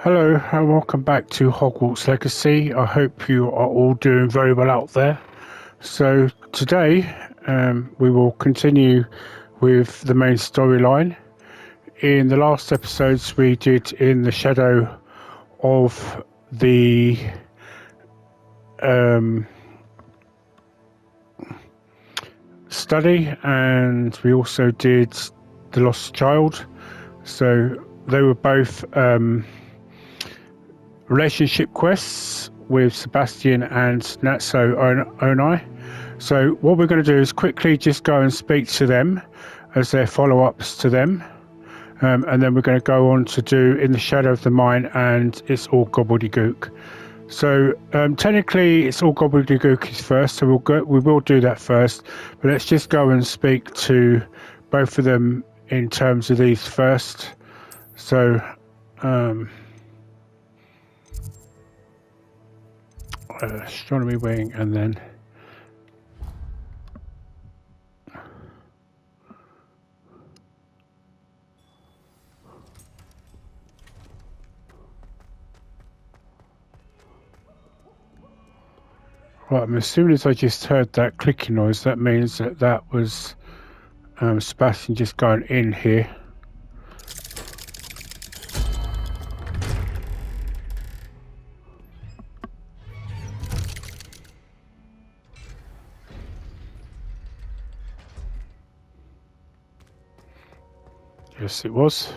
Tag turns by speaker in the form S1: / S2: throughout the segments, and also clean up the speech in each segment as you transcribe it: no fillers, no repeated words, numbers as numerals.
S1: Hello and welcome back to Hogwarts Legacy. I hope you are all doing very well out there. So today we will continue with the main storyline. In the last episodes we did in the shadow of the study, and we also did the lost child. So they were both relationship quests with Sebastian and Natso Onai. So what we're going to do is quickly just go and speak to them as their follow-ups to them, and then we're going to go on to do In the Shadow of the Mine and It's All Gobblegook. So technically It's All Gobblegook is first, so we will do that first, but let's just go and speak to both of them in terms of these first. So astronomy wing, and then right, as soon as I just heard that clicking noise, that means that was Sebastian just going in here. Yes, it was.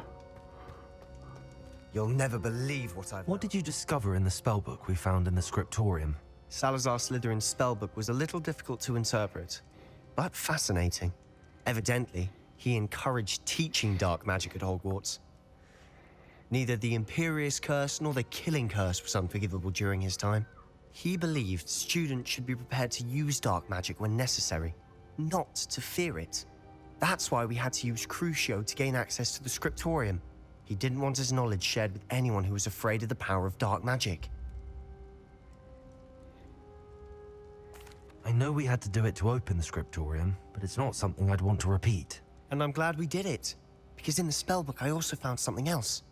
S2: You'll never believe what I've...
S3: What did you discover in the spellbook we found in the scriptorium?
S2: Salazar Slytherin's spellbook was a little difficult to interpret, but fascinating. Evidently, he encouraged teaching dark magic at Hogwarts. Neither the Imperious Curse nor the Killing Curse was unforgivable during his time. He believed students should be prepared to use dark magic when necessary, not to fear it. That's why we had to use Crucio to gain access to the scriptorium. He didn't want his knowledge shared with anyone who was afraid of the power of dark magic.
S3: I know we had to do it to open the scriptorium, but it's not something I'd want to repeat.
S2: And I'm glad we did it, because in the spellbook I also found something else.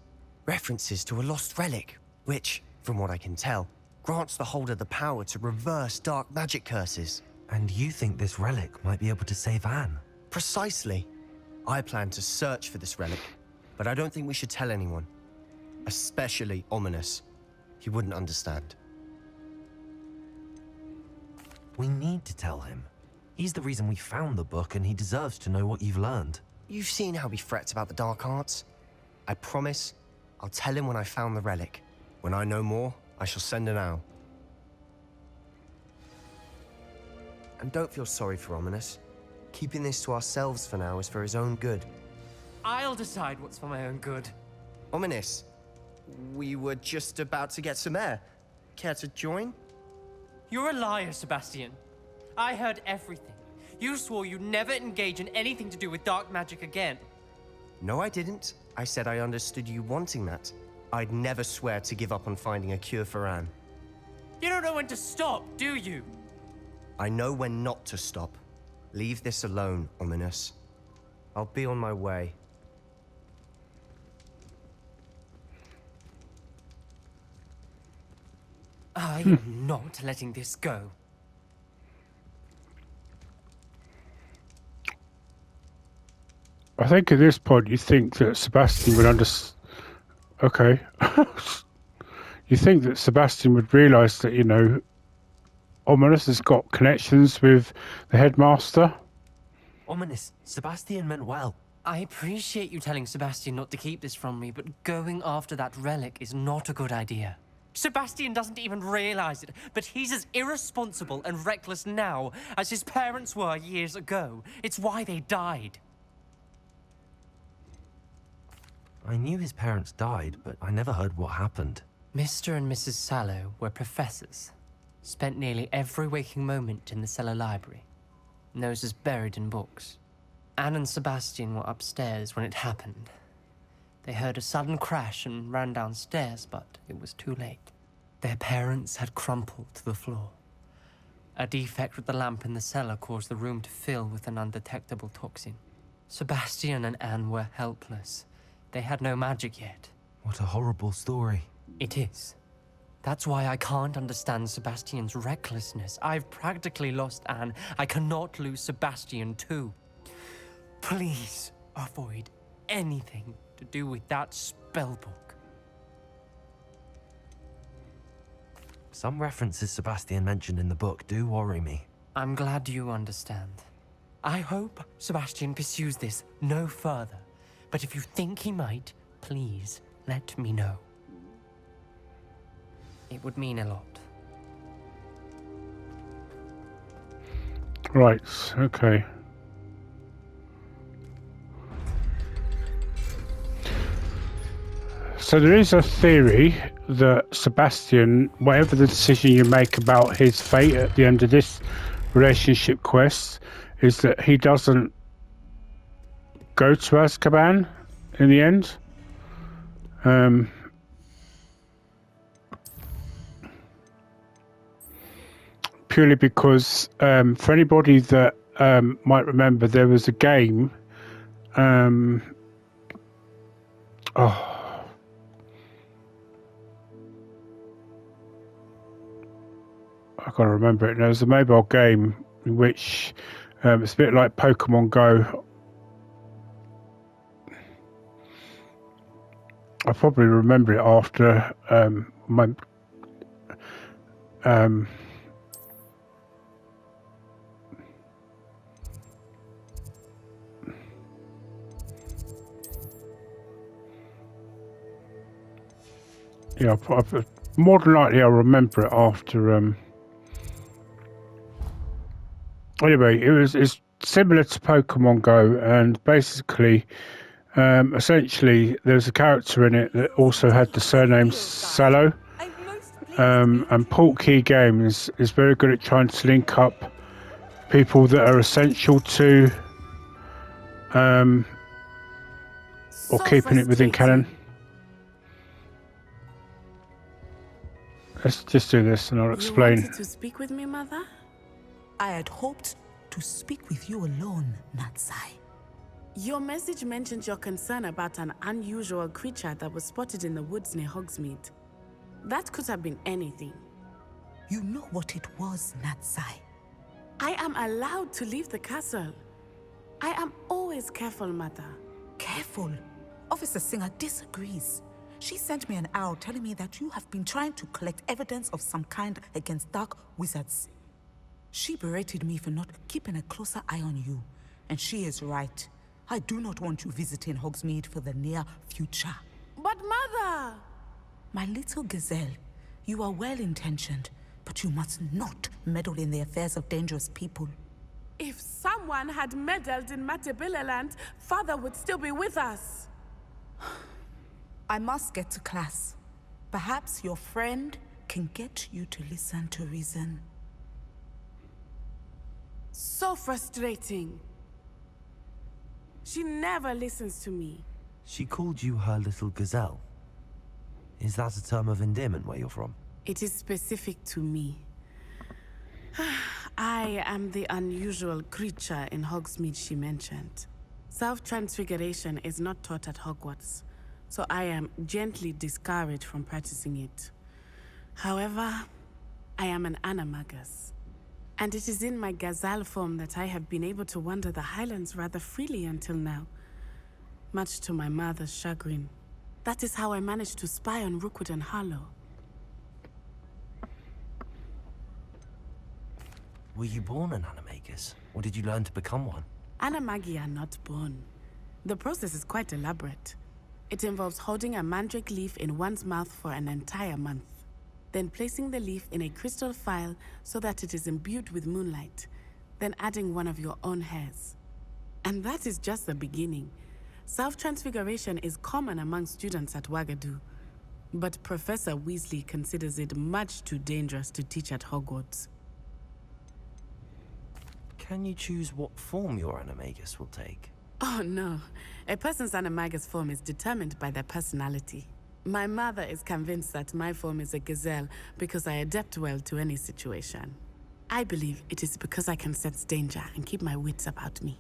S2: References to a lost relic, which, from what I can tell, grants the holder the power to reverse dark magic curses.
S3: And you think this relic might be able to save Anne?
S2: Precisely. I plan to search for this relic, but I don't think we should tell anyone. Especially Ominous. He wouldn't understand.
S3: We need to tell him. He's the reason we found the book, and he deserves to know what you've learned.
S2: You've seen how he frets about the dark arts. I promise I'll tell him when I found the relic. When I know more, I shall send an owl. And don't feel sorry for Ominous. Keeping this to ourselves for now is for his own good.
S4: I'll decide what's for my own good.
S2: Ominous, we were just about to get some air. Care to join?
S4: You're a liar, Sebastian. I heard everything. You swore you'd never engage in anything to do with dark magic again.
S2: No, I didn't. I said I understood you wanting that. I'd never swear to give up on finding a cure for Anne.
S4: You don't know when to stop, do you?
S2: I know when not to stop. Leave this alone, Ominous. I'll be on my way.
S4: I am not letting this go.
S1: I think at this point you think that Sebastian would Okay. You think that Sebastian would realise that, Ominous has got connections with the headmaster?
S3: Ominous, Sebastian meant well.
S4: I appreciate you telling Sebastian not to keep this from me, but going after that relic is not a good idea. Sebastian doesn't even realize it, but he's as irresponsible and reckless now as his parents were years ago. It's why they died.
S3: I knew his parents died, but I never heard what happened.
S4: Mr. and Mrs. Sallow were professors. Spent nearly every waking moment in the cellar library. Noses buried in books. Anne and Sebastian were upstairs when it happened. They heard a sudden crash and ran downstairs, but it was too late. Their parents had crumpled to the floor. A defect with the lamp in the cellar caused the room to fill with an undetectable toxin. Sebastian and Anne were helpless. They had no magic yet.
S3: What a horrible story.
S4: It is. That's why I can't understand Sebastian's recklessness. I've practically lost Anne. I cannot lose Sebastian too. Please avoid anything to do with that spellbook.
S3: Some references Sebastian mentioned in the book do worry me.
S4: I'm glad you understand. I hope Sebastian pursues this no further. But if you think he might, please let me know. It would mean a lot.
S1: Right, okay. So there is a theory that Sebastian, whatever the decision you make about his fate at the end of this relationship quest, is that he doesn't go to Azkaban in the end. Purely because, for anybody that might remember, there was a game. I can't remember it. There was a mobile game in which it's a bit like Pokemon Go. I probably remember it after my yeah, more than likely I'll remember it after. Anyway, it's similar to Pokemon Go, and basically, essentially, there's a character in it that also had the surname Sallow. And Portkey Games is very good at trying to link up people that are essential to, or keeping it within canon. Let's just do this and I'll explain.
S5: You wanted to speak with me, Mother?
S6: I had hoped to speak with you alone, Natsai.
S5: Your message mentioned your concern about an unusual creature that was spotted in the woods near Hogsmeade. That could have been anything.
S6: You know what it was, Natsai.
S5: I am allowed to leave the castle. I am always careful, Mother.
S6: Careful. Officer Singer disagrees. She sent me an owl telling me that you have been trying to collect evidence of some kind against dark wizards. She berated me for not keeping a closer eye on you. And she is right. I do not want you visiting Hogsmeade for the near future.
S5: But Mother!
S6: My little gazelle, you are well-intentioned, but you must not meddle in the affairs of dangerous people.
S5: If someone had meddled in Matabeleland, Father would still be with us.
S6: I must get to class. Perhaps your friend can get you to listen to reason.
S5: So frustrating. She never listens to me.
S3: She called you her little gazelle. Is that a term of endearment where you're from?
S5: It is specific to me. I am the unusual creature in Hogsmeade she mentioned. Self-transfiguration is not taught at Hogwarts, so I am gently discouraged from practicing it. However, I am an animagus, and it is in my gazelle form that I have been able to wander the Highlands rather freely until now, much to my mother's chagrin. That is how I managed to spy on Rookwood and Harlow.
S3: Were you born an animagus, or did you learn to become one?
S5: Animagi are not born. The process is quite elaborate. It involves holding a mandrake leaf in one's mouth for an entire month, then placing the leaf in a crystal phial so that it is imbued with moonlight, then adding one of your own hairs. And that is just the beginning. Self-transfiguration is common among students at Wagadu, but Professor Weasley considers it much too dangerous to teach at Hogwarts.
S3: Can you choose what form your animagus will take?
S5: Oh no, a person's animagus form is determined by their personality. My mother is convinced that my form is a gazelle because I adapt well to any situation. I believe it is because I can sense danger and keep my wits about me.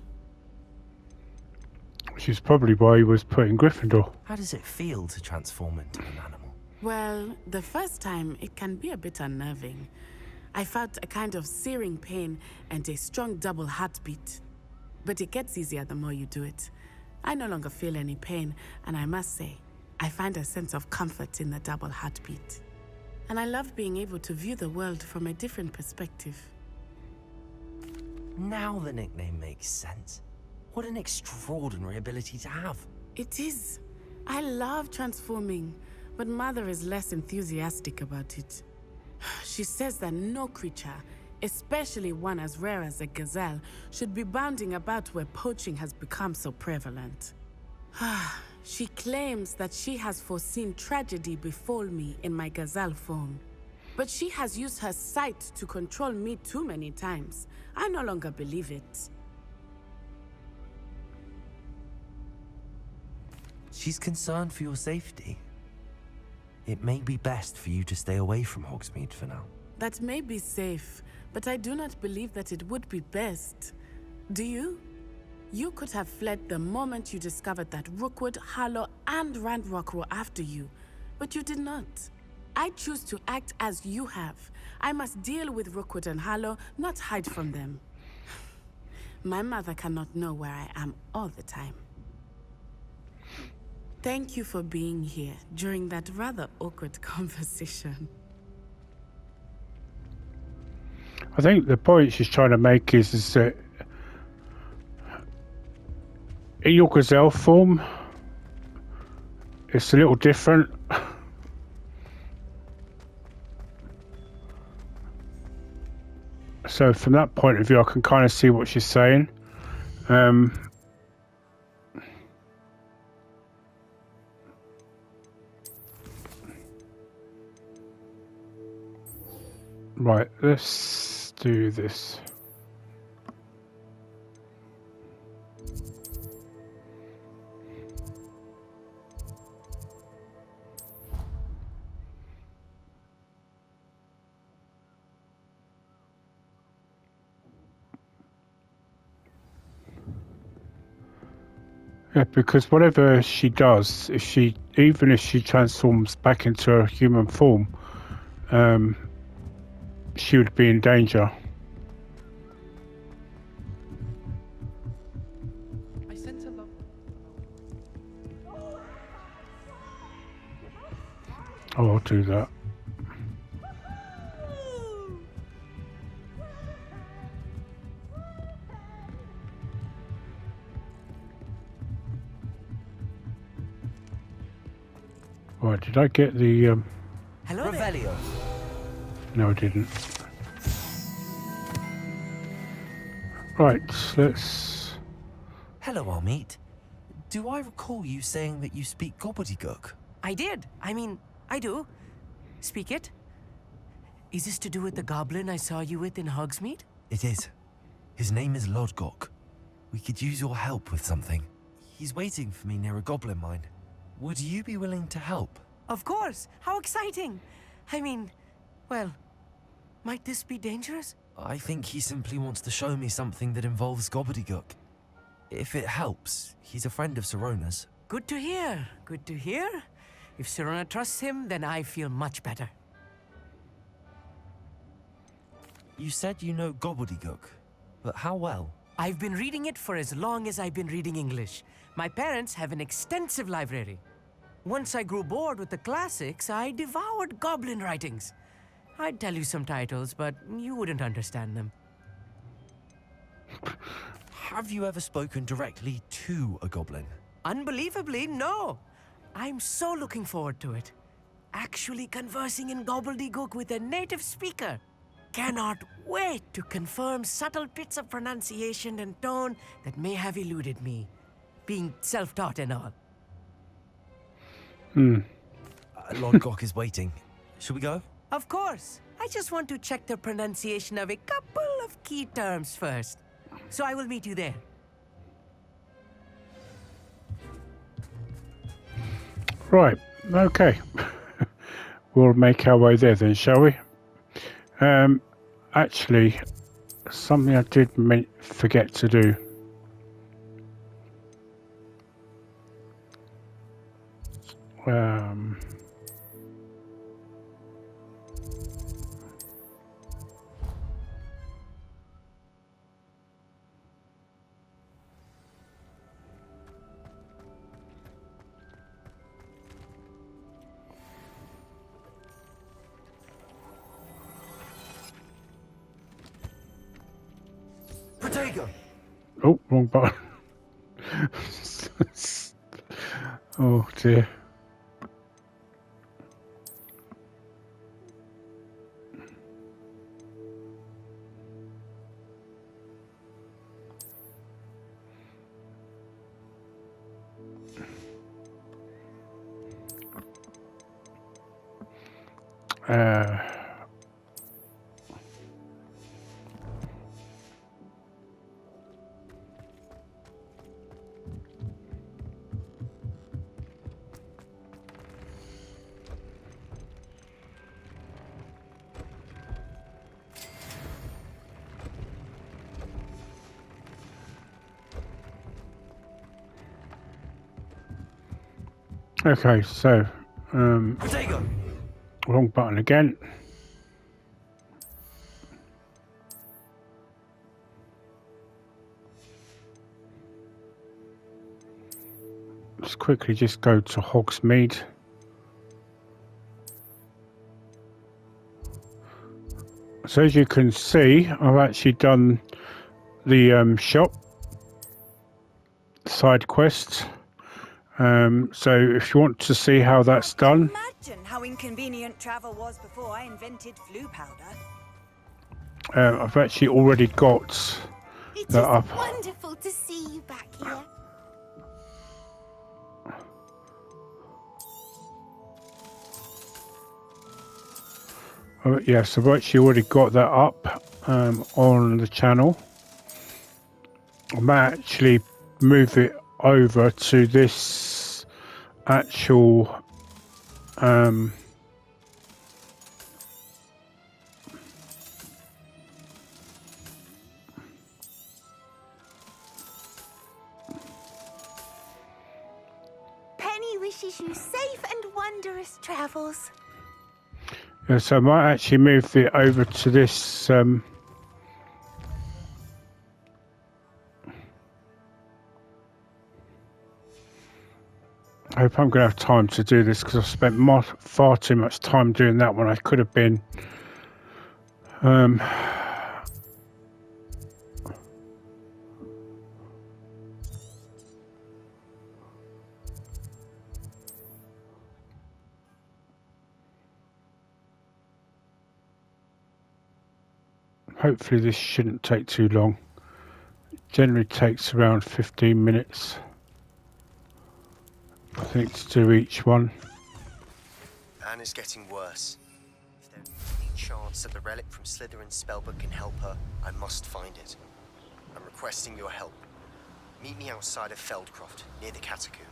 S1: Which is probably why he was put in Gryffindor.
S3: How does it feel to transform into an animal?
S5: Well, the first time, it can be a bit unnerving. I felt a kind of searing pain and a strong double heartbeat. But it gets easier the more you do it. I no longer feel any pain, and I must say, I find a sense of comfort in the double heartbeat. And I love being able to view the world from a different perspective.
S3: Now the nickname makes sense. What an extraordinary ability to have.
S5: It is. I love transforming, but Mother is less enthusiastic about it. She says that no creature, especially one as rare as a gazelle, should be bounding about where poaching has become so prevalent. She claims that she has foreseen tragedy befall me in my gazelle form. But she has used her sight to control me too many times. I no longer believe it.
S3: She's concerned for your safety. It may be best for you to stay away from Hogsmeade for now.
S5: That may be safe, but I do not believe that it would be best. Do you? You could have fled the moment you discovered that Rookwood, Harlow, and Randrock were after you, but you did not. I choose to act as you have. I must deal with Rookwood and Harlow, not hide from them. My mother cannot know where I am all the time. Thank you for being here during that rather awkward conversation.
S1: I think the point she's trying to make is that in your gazelle form, it's a little different. So from that point of view, I can kind of see what she's saying. Right, let's do this. Yeah, because whatever she does, even if she transforms back into a human form, she would be in danger.
S7: I sense a love.
S1: Oh, I'll do that. Right, did I get the...
S4: Hello there.
S3: Revelio.
S1: No, I didn't. Right, let's...
S3: Hello, Amit. Do I recall you saying that you speak Gobblegook?
S4: I did. I mean, I do. Speak it. Is this to do with the goblin I saw you with in Hogsmeade?
S3: It is. His name is Lodgok. We could use your help with something. He's waiting for me near a goblin mine. Would you be willing to help?
S4: Of course. How exciting. I mean, well, might this be dangerous?
S3: I think he simply wants to show me something that involves Gobblegook. If it helps, he's a friend of Sirona's.
S4: Good to hear. Good to hear. If Sirona trusts him, then I feel much better.
S3: You said you know Gobblegook, but how well?
S4: I've been reading it for as long as I've been reading English. My parents have an extensive library. Once I grew bored with the classics, I devoured goblin writings. I'd tell you some titles, but you wouldn't understand them.
S3: Have you ever spoken directly to a goblin?
S4: Unbelievably, no. I'm so looking forward to it. Actually conversing in gobbledygook with a native speaker. Cannot wait to confirm subtle bits of pronunciation and tone that may have eluded me, being self-taught and all.
S3: Lodgok is waiting. Should we go?
S4: Of course. I just want to check the pronunciation of a couple of key terms first. So I will meet you there.
S1: Right, okay. We'll make our way there then, shall we? Actually, something I did forget to do. Oh, wrong button. Oh dear. Okay, so wrong button again. Let's quickly just go to Hogsmeade. So as you can see, I've actually done the shop side quest. So if you want to see how that's done,
S8: Imagine how inconvenient travel was before I invented flu powder.
S1: I've actually already got that up.
S8: Wonderful to see you back here.
S1: Oh, yes, I've actually already got that up on the channel. I might actually move it over to this actual
S8: Penny wishes you safe and wondrous travels.
S1: yeah, so I might actually move it over to this I hope I'm going to have time to do this because I've spent far too much time doing that when I could have been hopefully this shouldn't take too long. It generally takes around 15 minutes. I think to do each one.
S2: Anne is getting worse. If there's any chance that the relic from Slytherin's spellbook can help her, I must find it. I'm requesting your help. Meet me outside of Feldcroft, near the catacomb.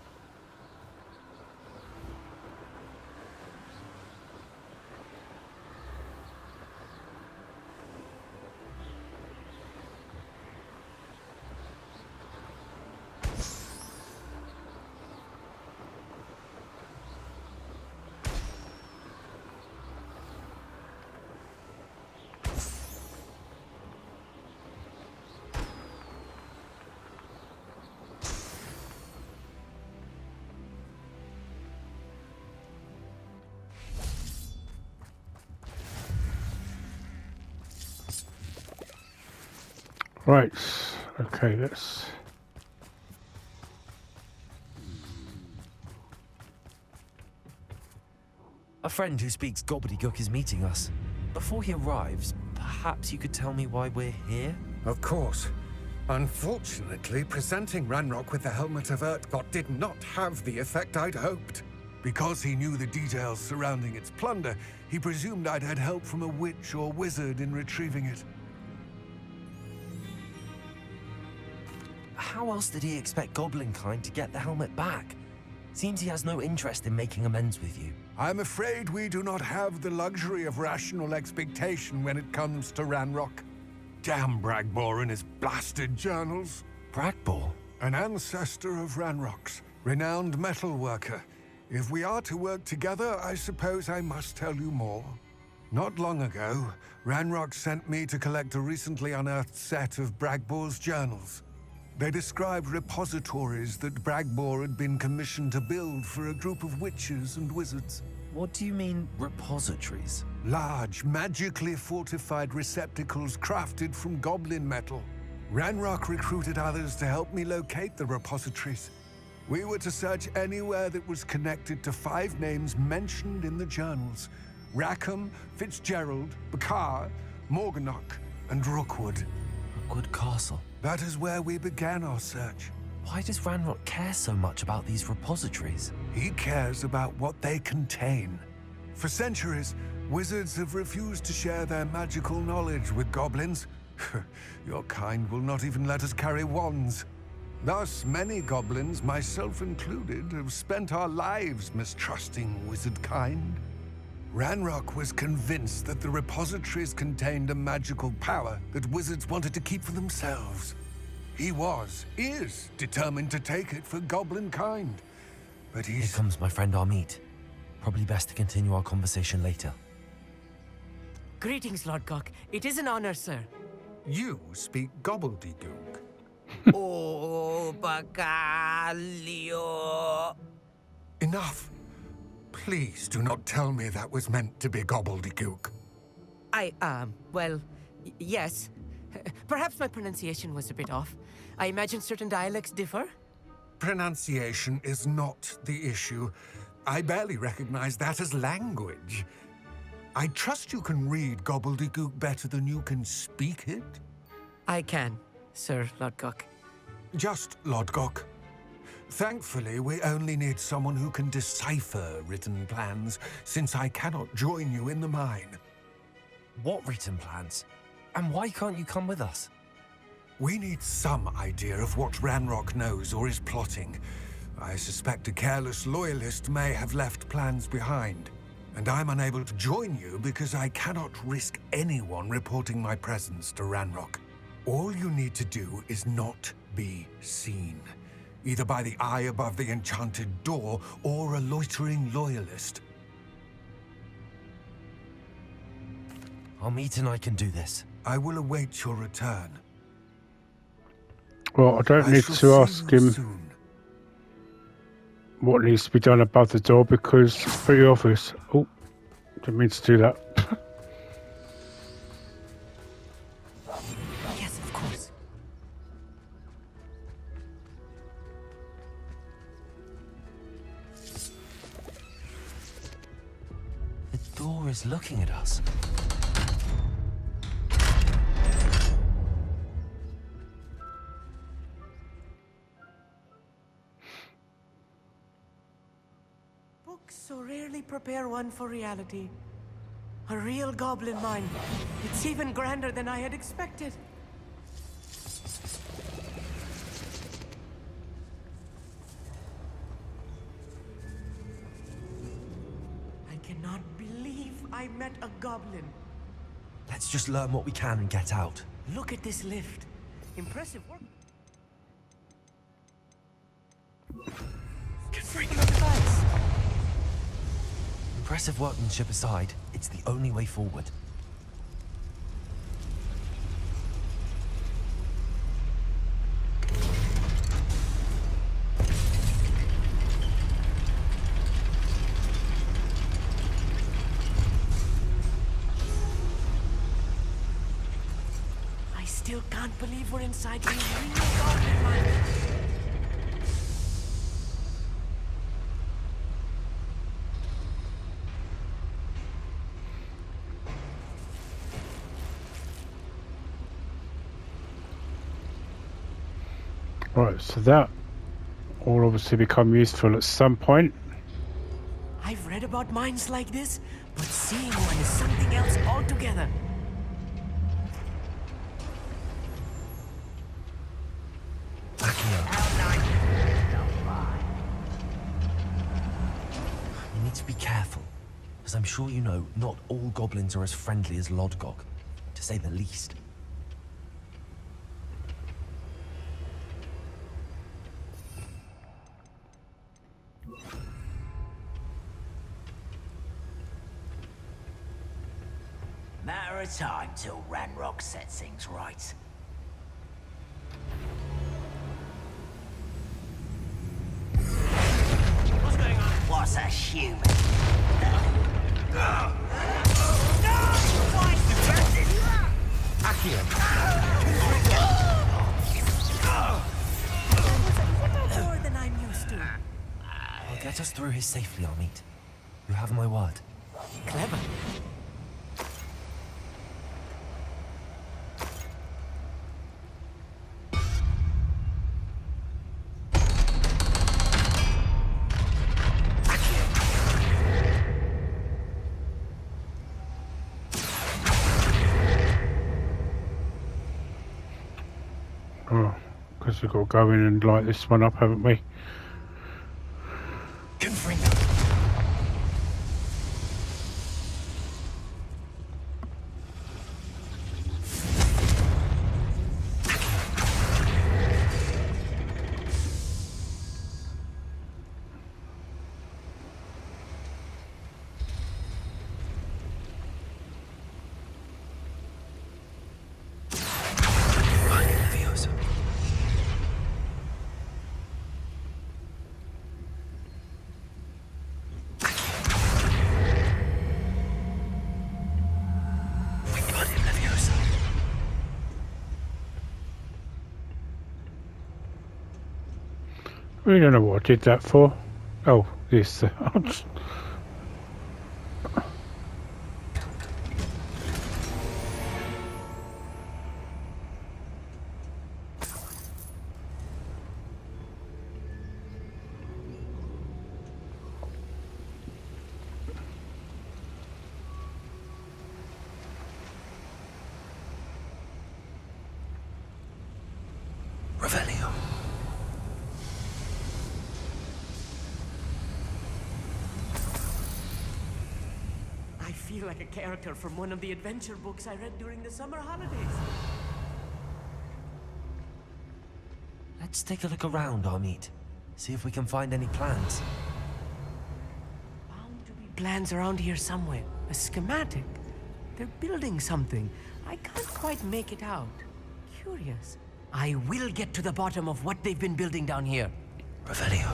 S1: Right, okay, let's...
S3: A friend who speaks Gobblegook is meeting us. Before he arrives, perhaps you could tell me why we're here?
S9: Of course. Unfortunately, presenting Ranrock with the Helmet of Urtkot did not have the effect I'd hoped. Because he knew the details surrounding its plunder, he presumed I'd had help from a witch or wizard in retrieving it.
S3: How else did he expect Goblinkind to get the helmet back? Seems he has no interest in making amends with you.
S9: I'm afraid we do not have the luxury of rational expectation when it comes to Ranrock. Damn Bragbor and his blasted journals.
S3: Bragbor?
S9: An ancestor of Ranrock's, renowned metalworker. If we are to work together, I suppose I must tell you more. Not long ago, Ranrock sent me to collect a recently unearthed set of Bragbor's journals. They described repositories that Bragbor had been commissioned to build for a group of witches and wizards.
S3: What do you mean, repositories?
S9: Large, magically fortified receptacles crafted from goblin metal. Ranrock recruited others to help me locate the repositories. We were to search anywhere that was connected to 5 names mentioned in the journals: Rackham, Fitzgerald, Bakar, Morganach, and Rookwood.
S3: Rookwood Castle.
S9: That is where we began our search.
S3: Why does Ranrock care so much about these repositories?
S9: He cares about what they contain. For centuries, wizards have refused to share their magical knowledge with goblins. Your kind will not even let us carry wands. Thus, many goblins, myself included, have spent our lives mistrusting wizard kind. Ranrock was convinced that the repositories contained a magical power that wizards wanted to keep for themselves. He is determined to take it for goblin kind. But
S3: Here comes my friend Amit. Probably best to continue our conversation later.
S10: Greetings, Lodgok. It is an honor, sir.
S9: You speak Gobblegook.
S10: Oh, Bacalio.
S9: Enough. Please do not tell me that was meant to be Gobblegook.
S10: Well, yes. Perhaps my pronunciation was a bit off. I imagine certain dialects differ.
S9: Pronunciation is not the issue. I barely recognize that as language. I trust you can read Gobblegook better than you can speak it?
S10: I can, Sir Lodgok.
S9: Just Lodgok. Thankfully, we only need someone who can decipher written plans, since I cannot join you in the mine.
S3: What written plans? And why can't you come with us?
S9: We need some idea of what Ranrock knows or is plotting. I suspect a careless loyalist may have left plans behind. And I'm unable to join you because I cannot risk anyone reporting my presence to Ranrock. All you need to do is not be seen, either by the eye above the enchanted door or a loitering loyalist.
S3: Amit and I can do this.
S9: I will await your return.
S1: Well, I don't need to ask him what needs to be done above the door because it's pretty obvious. Oh, didn't mean to do that.
S10: Yes, of course.
S3: The door is looking at us.
S10: So rarely prepare one for reality. A real goblin mine. It's even grander than I had expected. I cannot believe I met a goblin.
S3: Let's just learn what we can and get out.
S10: Look at this lift. Impressive work. Confronting the device.
S3: Impressive workmanship aside, it's the only way forward.
S10: I still can't believe we're inside the real goblin mine.
S1: Right, so that will obviously become useful at some point.
S10: I've read about mines like this, but seeing one is something else altogether.
S3: You need to be careful, as I'm sure you know, not all goblins are as friendly as Lodgok, to say the least.
S11: Matter of time till Ranrock sets things right. What's going on? What's a human? No! Twice defended!
S10: supposed to?
S3: I'll get us through here safely, Amit. You have my word.
S10: Clever.
S1: Oh, because we've got to go in and light this one up, haven't we?
S3: Confronting.
S1: We don't know what I did that for. Oh, this.
S3: Revelio.
S10: I feel like a character from one of the adventure books I read during the summer holidays.
S3: Let's take a look around, Amit. See if we can find any plans.
S10: Bound to be plans around here somewhere. A schematic. They're building something. I can't quite make it out. Curious. I will get to the bottom of what they've been building down here.
S3: Revelio.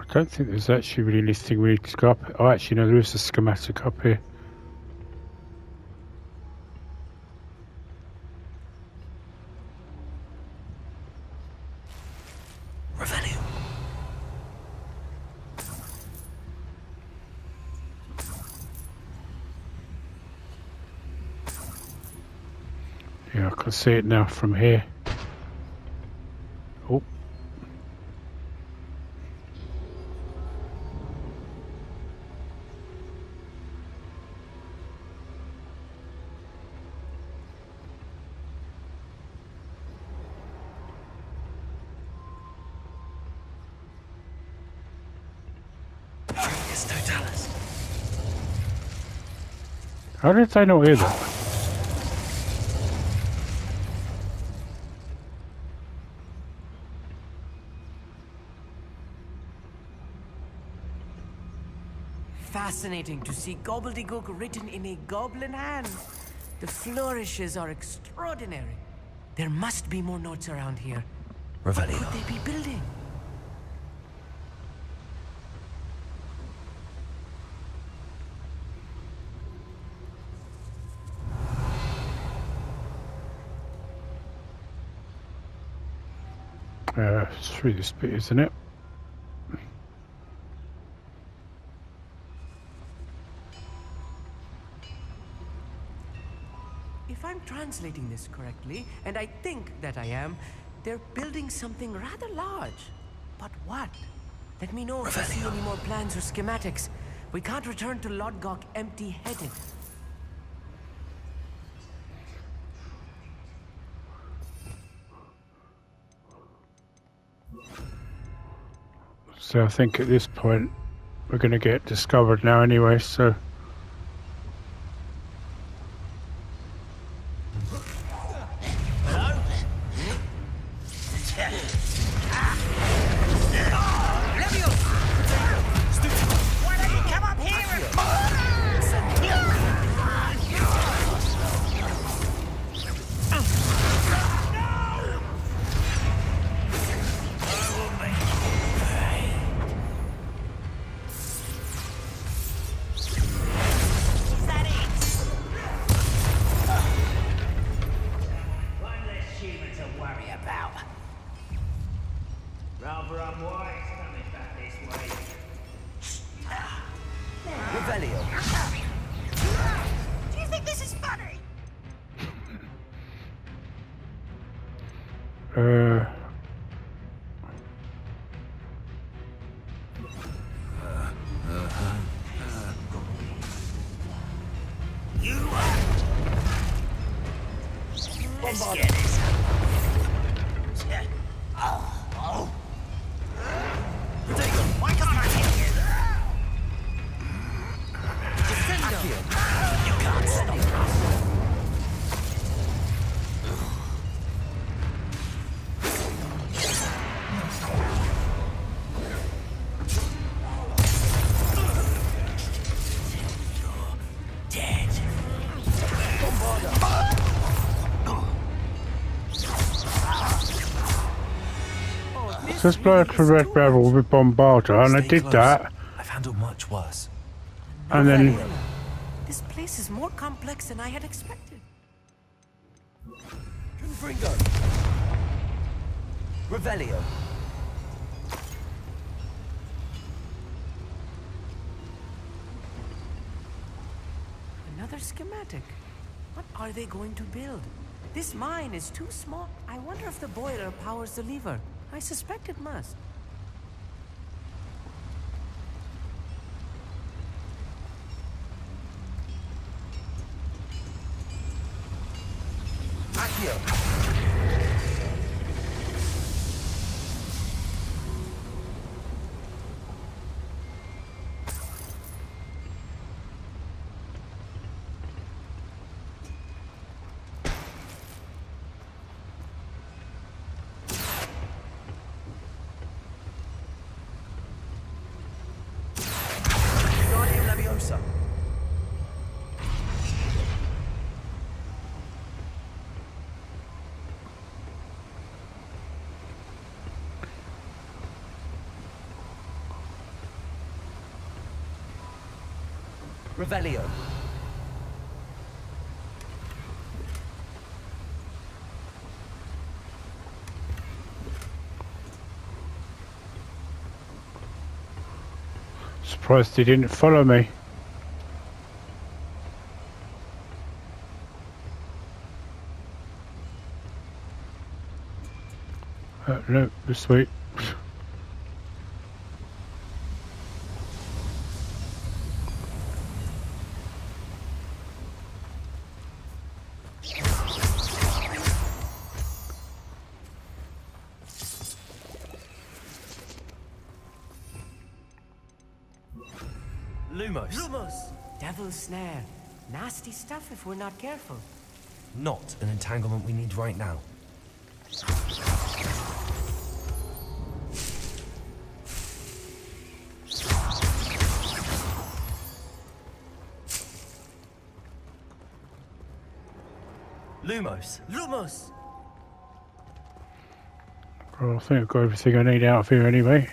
S1: I don't think there's actually really anything we need to go up. Oh, actually, no, there is a schematic up here.
S3: Revelio.
S1: Yeah, I can see it now from here. Oh. How did I not hear that?
S10: Fascinating to see Gobblegook written in a goblin hand. The flourishes are extraordinary. There must be more notes around here.
S3: Revelio.
S10: What could they be building?
S1: It's through this bit, isn't it?
S10: If I'm translating this correctly, and I think that I am, they're building something rather large. But what? Let me know if you see any more plans or schematics. We can't return to Lodgok empty-headed.
S1: So I think at this point we're going to get discovered now anyway, so...
S11: Revelio.
S8: Do you think this is funny?
S11: Let's get this. Oh. Why can't I hit you? You can't stop us. Dead.
S1: Just blow up a red barrel with Bombarder, and I
S3: Stay
S1: did
S3: close.
S1: that,
S3: I've handled much worse.
S1: and then
S10: This place is more complex than I had expected.
S11: Confringo. Revelio.
S10: Another schematic. What are they going to build? This mine is too small. I wonder if the boiler powers the lever. I suspect it must.
S11: Revelio.
S1: surprised he didn't follow me. No, this way.
S10: Lumos! Devil's snare. Nasty stuff if we're not careful.
S3: Not an entanglement we need right now.
S11: Lumos.
S10: Lumos!
S1: Well, I think I've got everything I need out of here anyway.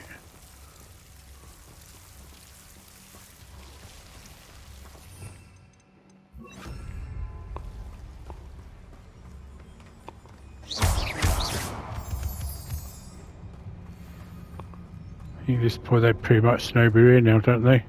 S1: I think this point they pretty much know we're here now, don't they?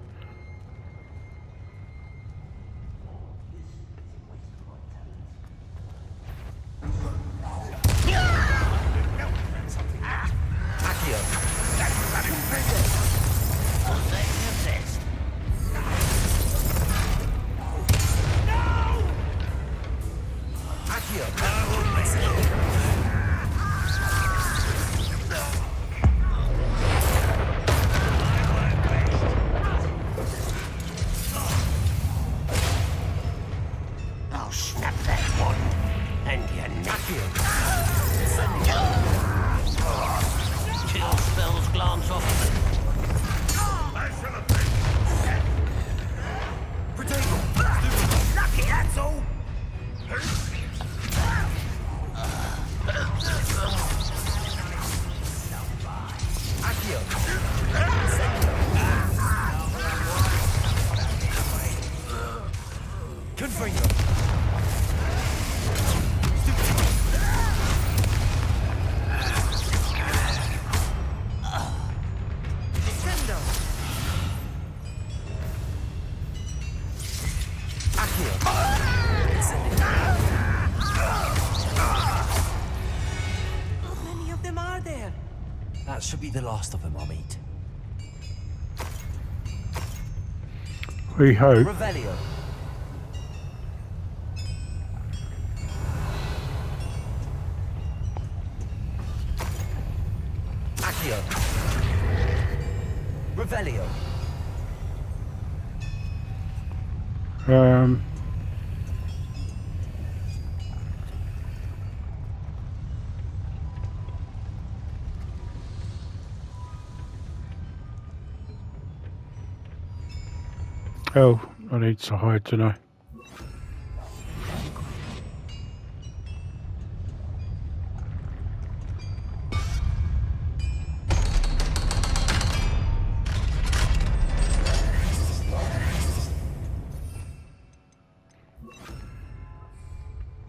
S3: last of them, Amit.
S1: We hope.
S3: Revelio. Accio. Revelio.
S1: Oh, I need to hide, don't I?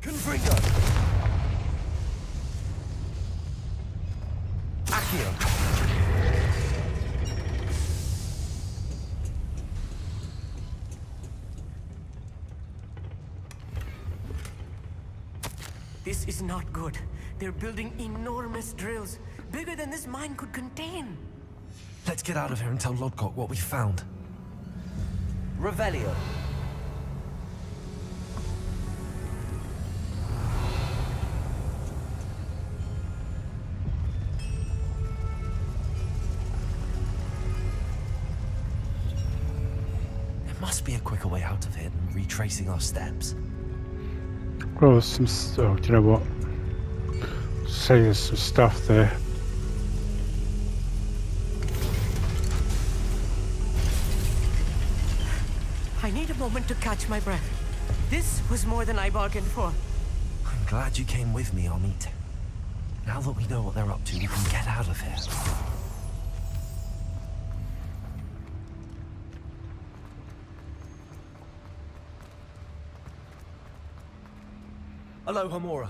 S3: Confringo. Accio.
S10: This is not good. They're building enormous drills, bigger than this mine could contain.
S3: Let's get out of here and tell Lodgok what we found. Revelio. There must be a quicker way out of here than retracing our steps.
S1: Well, there's some. Oh, do you know what? Say there's some stuff there.
S10: I need a moment to catch my breath. This was more than I bargained for.
S3: I'm glad you came with me, Amit. Now that we know what they're up to, we can get out of here. Hello, Hamura.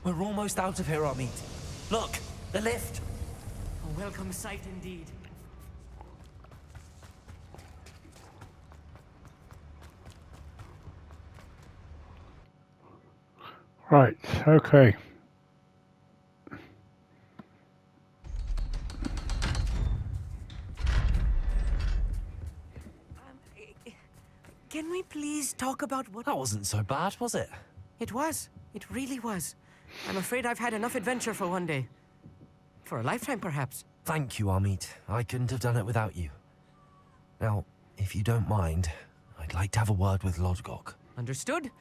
S3: We're almost out of here, Amit. Look, the lift.
S10: A welcome sight indeed.
S1: Right, okay.
S10: Can we please talk about what...
S3: That wasn't so bad, was it?
S10: It was. It really was. I'm afraid I've had enough adventure for one day. For a lifetime, perhaps.
S3: Thank you, Amit. I couldn't have done it without you. Now, if you don't mind, I'd like to have a word with Lodgok.
S10: Understood?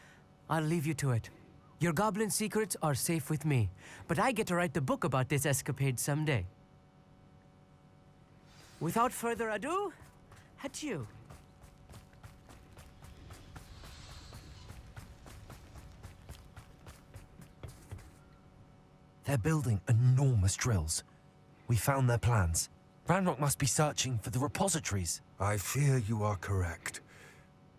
S10: I'll leave you to it. Your goblin secrets are safe with me, but I get to write the book about this escapade someday. Without further ado, adieu.
S3: They're building enormous drills. We found their plans. Ranrock must be searching for the repositories.
S9: I fear you are correct.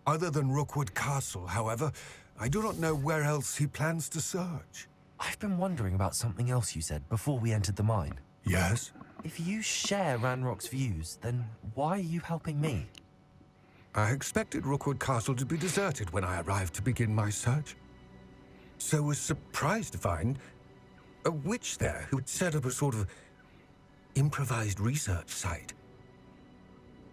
S9: Other than Rookwood Castle, however, I do not know where else he plans to search.
S3: I've been wondering about something else you said before we entered the mine.
S9: Yes?
S3: If you share Ranrock's views, then why are you helping me?
S9: I expected Rookwood Castle to be deserted when I arrived to begin my search. So was surprised to find a witch there who had set up a sort of improvised research site.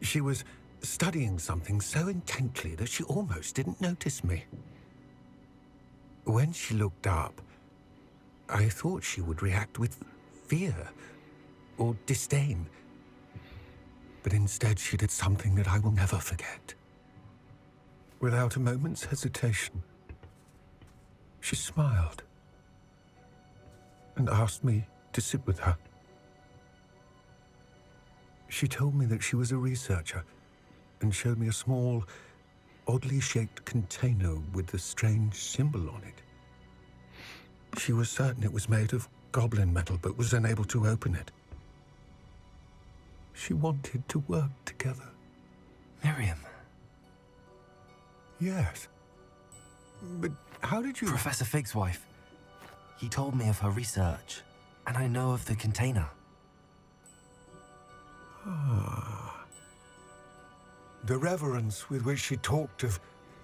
S9: She was studying something so intently that she almost didn't notice me. When she looked up, I thought she would react with fear or disdain. But instead she did something that I will never forget. Without a moment's hesitation, she smiled and asked me to sit with her. She told me that she was a researcher and showed me a small, oddly shaped container with a strange symbol on it. She was certain it was made of goblin metal, but was unable to open it. She wanted to work together.
S3: Miriam.
S9: Yes. But how did you...
S3: Professor Fig's wife. He told me of her research, and I know of the container.
S9: Ah. The reverence with which she talked of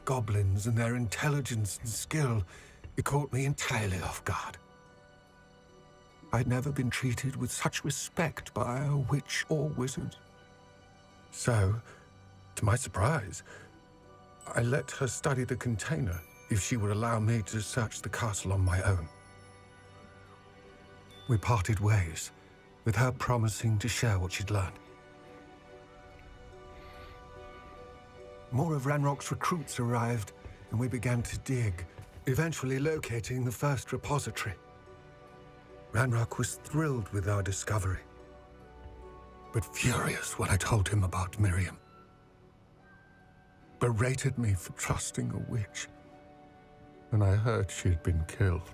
S9: goblins and their intelligence and skill, it caught me entirely off guard. I'd never been treated with such respect by a witch or wizard. So, to my surprise, I let her study the container if she would allow me to search the castle on my own. We parted ways, with her promising to share what she'd learned. More of Ranrock's recruits arrived, and we began to dig, eventually locating the first repository. Ranrock was thrilled with our discovery, but furious when I told him about Miriam. Berated me for trusting a witch, and I heard she'd been killed.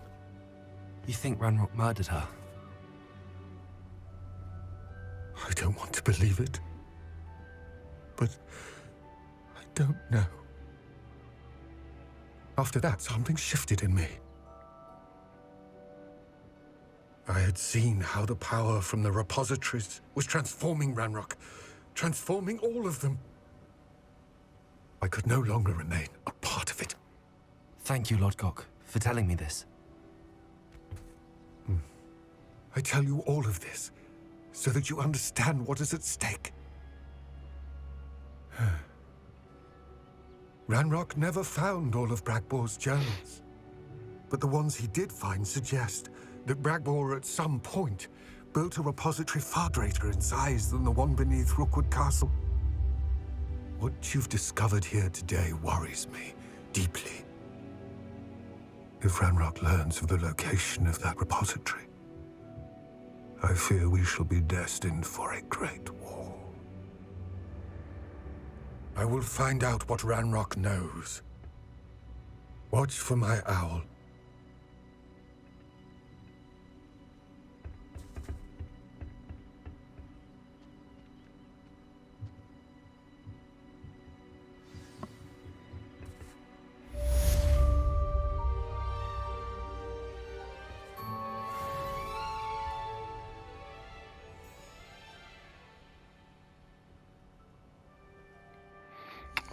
S3: You think Ranrock murdered her?
S9: I don't want to believe it, but I don't know. After that, something shifted in me. I had seen how the power from the repositories was transforming Ranrock, transforming all of them. I could no longer remain a part of it.
S3: Thank you, Lodgok, for telling me this.
S9: I tell you all of this so that you understand what is at stake. Ranrock never found all of Bragbor's journals, but the ones he did find suggest that Bragbor at some point built a repository far greater in size than the one beneath Rookwood Castle. What you've discovered here today worries me deeply. If Ranrock learns of the location of that repository, I fear we shall be destined for a great war. I will find out what Ranrock knows. Watch for my owl.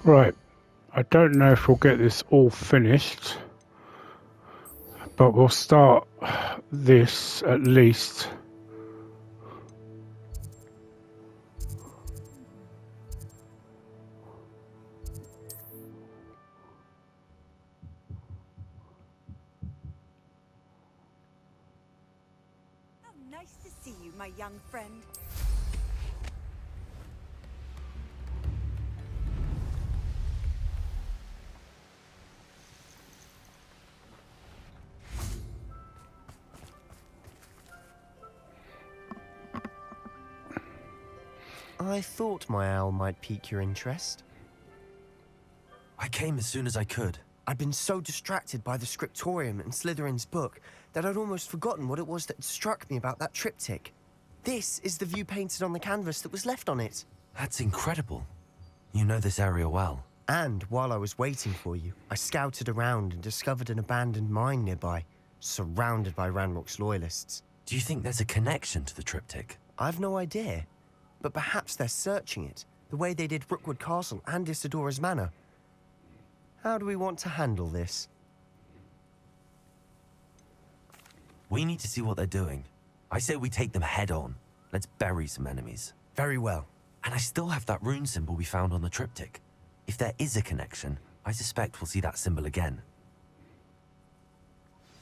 S1: Right, I don't know if we'll get this all finished, but we'll start this at least.
S8: How nice to see you, my young friend.
S2: I thought my owl might pique your interest.
S3: I came as soon as I could.
S2: I'd been so distracted by the scriptorium and Slytherin's book that I'd almost forgotten what it was that struck me about that triptych. This is the view painted on the canvas that was left on it.
S3: That's incredible. You know this area well.
S2: And while I was waiting for you, I scouted around and discovered an abandoned mine nearby, surrounded by Ranrock's loyalists.
S3: Do you think there's a connection to the triptych?
S2: I've no idea, but perhaps they're searching it, the way they did Rookwood Castle and Isidora's Manor. How do we want to handle this?
S3: We need to see what they're doing. I say we take them head on. Let's bury some enemies.
S2: Very well.
S3: And I still have that rune symbol we found on the triptych. If there is a connection, I suspect we'll see that symbol again.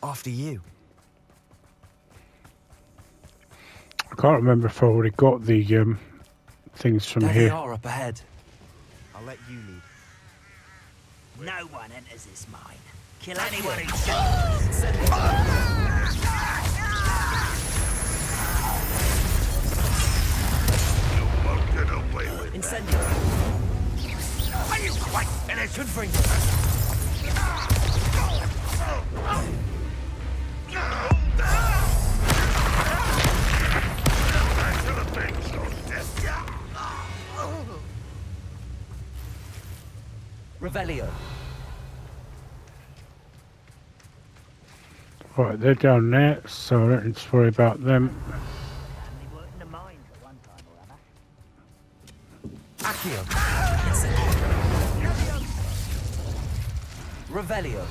S2: After you.
S1: I can't remember if I already got the things from
S3: There
S1: here.
S3: they are up ahead.
S2: I'll let you lead.
S11: No one enters this mine. Kill anyone who does.
S9: You won't get away with
S11: Incendio. Are you quite finished?
S3: Should bring Revelio.
S1: Right, they're down there, so I don't need to worry about them.
S11: Family worked in the mines at one time or other.
S3: Accio. Revelio.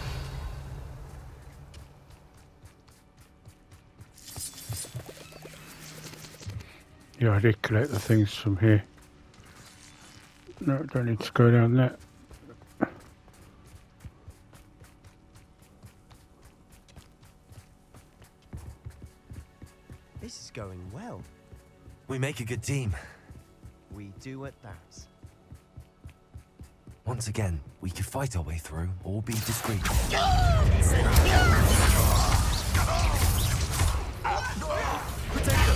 S1: Yeah, I did collect the things from here. No, don't need to go down there.
S2: This is going well.
S3: We make a good team.
S2: We do at that.
S3: Once again, we could fight our way through or be discreet.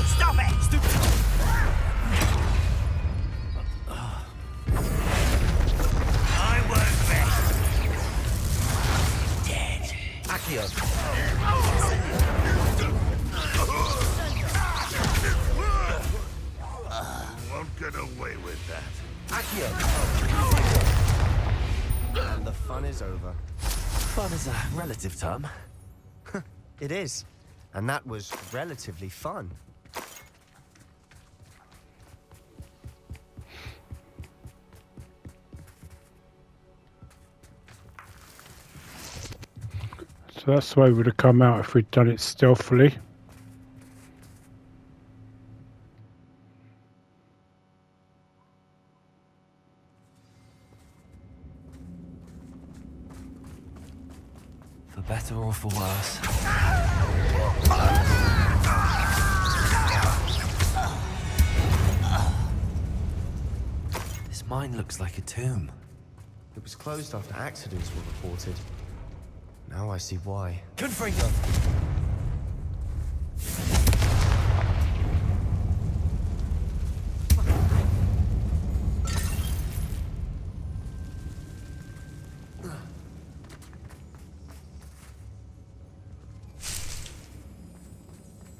S11: Stop it! Stupid! I work best. Dead.
S3: Accio.
S9: Won't get away with that.
S3: Accio.
S2: And the fun is over.
S3: Fun is a relative term.
S2: It is. And that was relatively fun.
S1: So that's the way it would have come out if we'd done it stealthily.
S3: For better or for worse. This mine looks like a tomb.
S2: It was closed after accidents were reported. Now I see why.
S3: Confringo.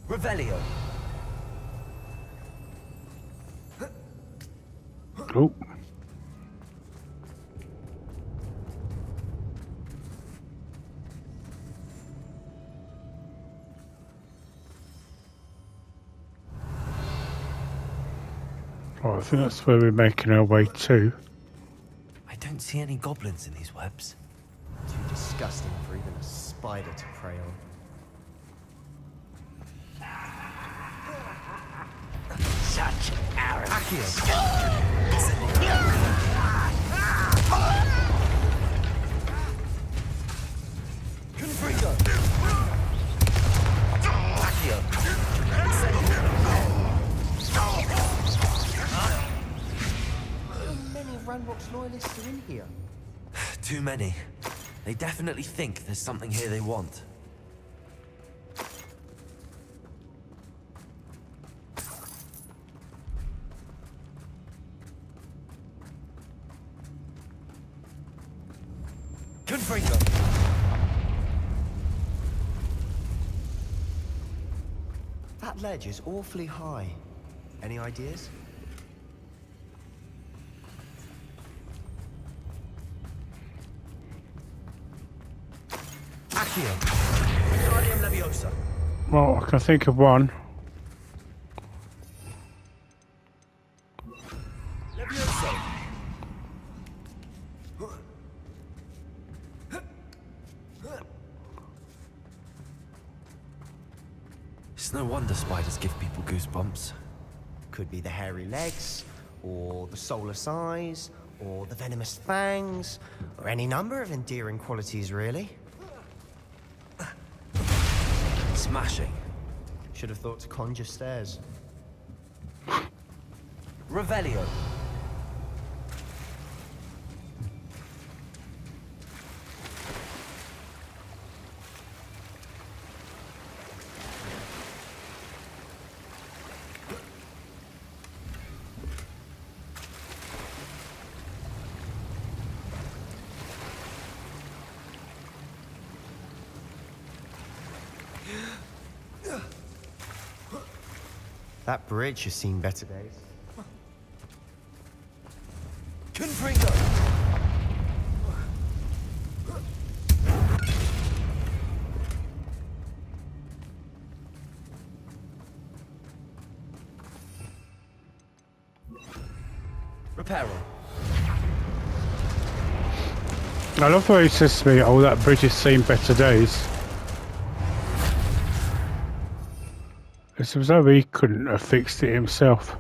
S3: Revelio.
S1: Oh. Oh, I think that's where we're making our way to.
S3: I don't see any goblins in these webs.
S2: Too disgusting for even a spider to prey on.
S11: Such arrogance.
S3: Confringo. Accio.
S2: How many Ranrock's loyalists are in here?
S3: Too many. They definitely think there's something here they want. Confringo.
S2: That ledge is awfully high. Any ideas?
S3: Accio. Guardium Leviosa.
S1: Well, I can think of one.
S3: Leviosa. It's no wonder spiders give people goosebumps.
S2: Could be the hairy legs, or the soulless eyes, or the venomous fangs, or any number of endearing qualities, really.
S3: Smashing.
S2: Should have thought to conjure stairs.
S3: Revelio.
S2: That bridge has seen better days.
S3: Confringo. Repairing.
S1: I love the way he says to me, oh, that bridge has seen better days. It's as though he couldn't have fixed it himself.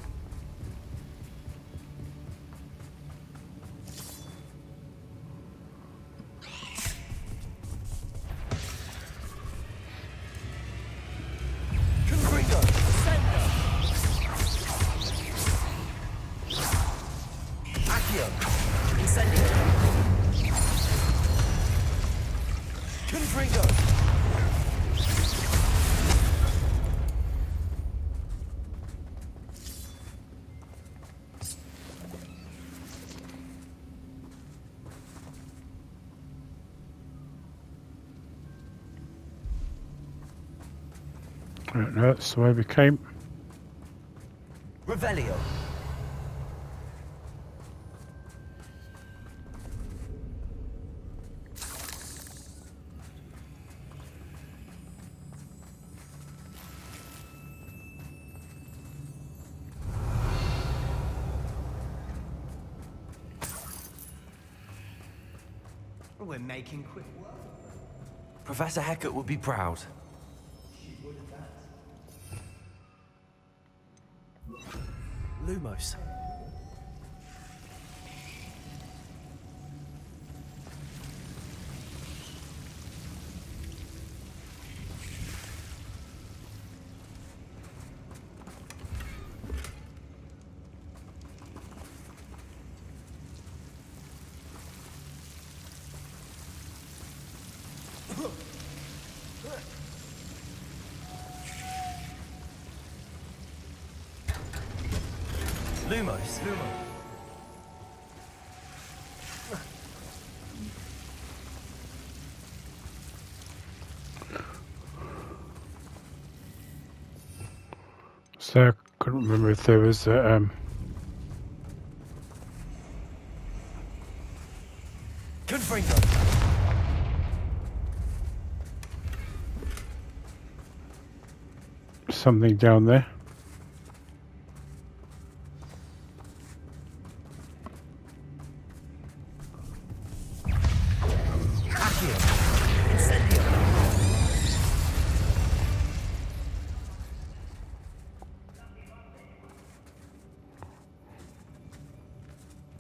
S1: I don't know, that's the way we came.
S3: Revelio.
S2: We're making quick work.
S3: Professor Hecat would be proud.
S2: Lumos. Lumos.
S1: So I couldn't remember if there was
S3: Confringo.
S1: something down there.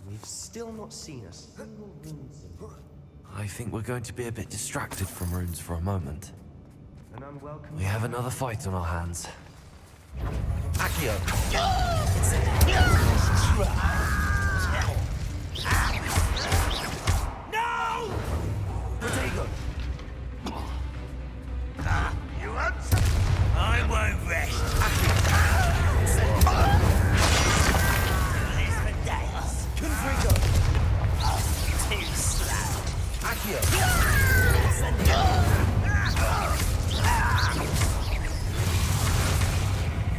S2: We've still not seen a single rune symbol.
S3: I think we're going to be a bit distracted from runes for a moment.
S2: An unwelcome.
S3: We have another fight on our hands. Accio.
S11: No!
S3: Protego.
S11: You up? I won't rest. This for days.
S3: Confringo.
S11: Too slow.
S3: Accio.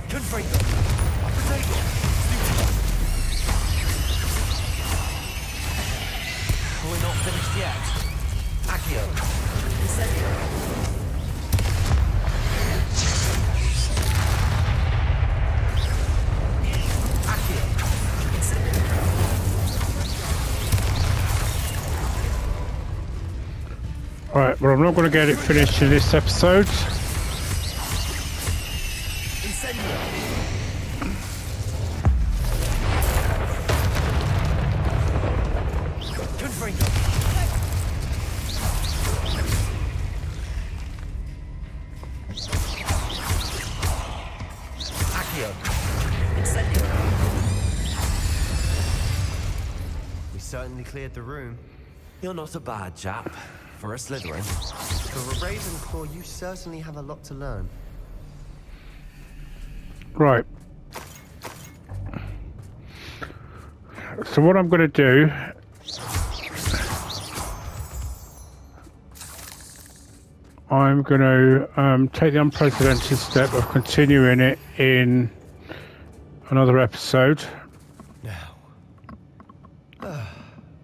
S3: Confringo. Protego. We're not finished yet. Accio.
S1: Right, well I'm not going to get it finished in this episode.
S2: We certainly cleared the room.
S3: You're not a bad chap. For a Slytherin.
S2: For a Ravenclaw, you certainly have a lot to learn.
S1: Right. So what I'm going to do, I'm going to take the unprecedented step of continuing it in another episode.
S2: Now,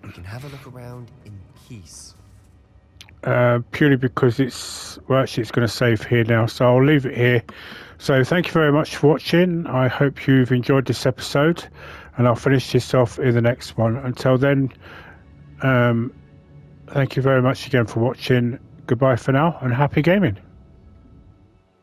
S2: we can have a look around in peace.
S1: Purely because it's, well, actually it's going to save here now, so I'll leave it here. So thank you very much for watching. I hope you've enjoyed this episode, and I'll finish this off in the next one. Until then, thank you very much again for watching. Goodbye for now, and happy gaming.